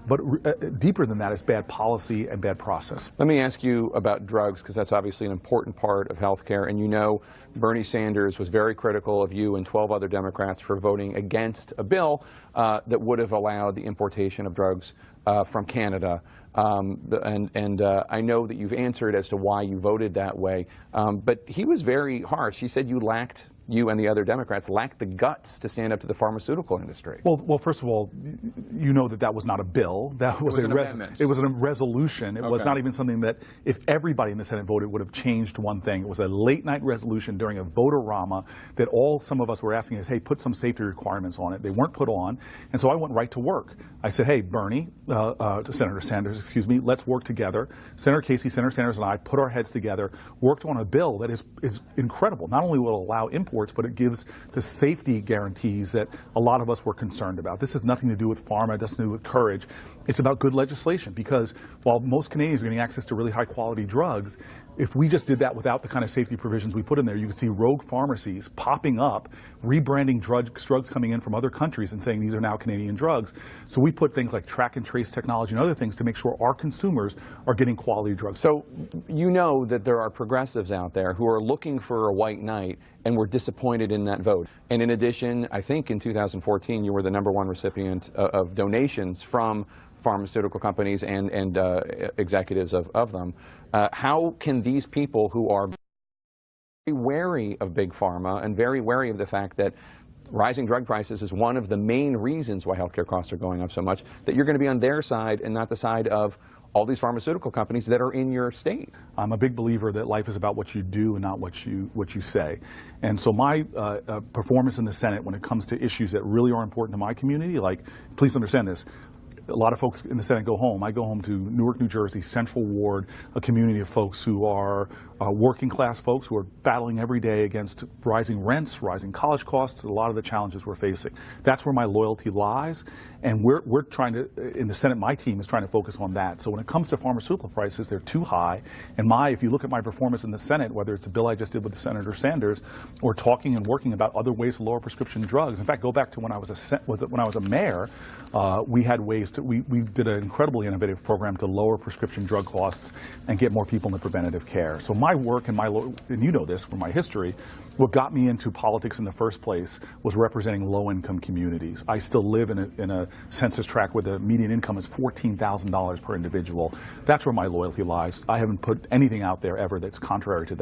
But deeper than that is bad policy and bad process. Let me ask you about drugs, because that's obviously an important part of healthcare. And you know, Bernie Sanders was very critical of you and 12 other Democrats for voting against a bill that would have allowed the importation of drugs from Canada. I know that you've answered as to why you voted that way, but he was very harsh. He said you and the other Democrats lacked the guts to stand up to the pharmaceutical industry. Well, first of all, you know that was not a bill. That was an amendment. It was a resolution. It was not even something that, if everybody in the Senate voted, would have changed one thing. It was a late-night resolution during a vote-a-rama that some of us were asking is, hey, put some safety requirements on it. They weren't put on, and so I went right to work. I said, hey, Bernie, to Senator Sanders, excuse me, let's work together. Senator Casey, Senator Sanders, and I put our heads together, worked on a bill that is incredible. Not only will it allow imports, but it gives the safety guarantees that a lot of us were concerned about. This has nothing to do with pharma, it doesn't do with courage. It's about good legislation, because while most Canadians are getting access to really high quality drugs, if we just did that without the kind of safety provisions we put in there, you could see rogue pharmacies popping up, rebranding drugs coming in from other countries and saying these are now Canadian drugs. So we put things like track and trace technology and other things to make sure our consumers are getting quality drugs. So you know that there are progressives out there who are looking for a white knight and were disappointed in that vote. And in addition, I think in 2014 you were the #1 recipient of donations from pharmaceutical companies and executives of them. How can these people who are very wary of big pharma and very wary of the fact that rising drug prices is one of the main reasons why healthcare costs are going up so much, that you're going to be on their side and not the side of all these pharmaceutical companies that are in your state? I'm a big believer that life is about what you do and not what you say. And so my performance in the Senate when it comes to issues that really are important to my community, like, please understand this, a lot of folks in the Senate go home. I go home to Newark, New Jersey, Central Ward, a community of folks who are working class folks who are battling every day against rising rents, rising college costs, a lot of the challenges we're facing. That's where my loyalty lies, and we're trying to, in the Senate, my team is trying to focus on that. So when it comes to pharmaceutical prices, they're too high, and if you look at my performance in the Senate, whether it's a bill I just did with Senator Sanders, or talking and working about other ways to lower prescription drugs. In fact, go back to when I was a mayor, we had ways to, we did an incredibly innovative program to lower prescription drug costs and get more people into preventative care. So my work and and you know this from my history, what got me into politics in the first place was representing low-income communities. I still live in a census tract where the median income is $14,000 per individual. That's where my loyalty lies. I haven't put anything out there ever that's contrary to that.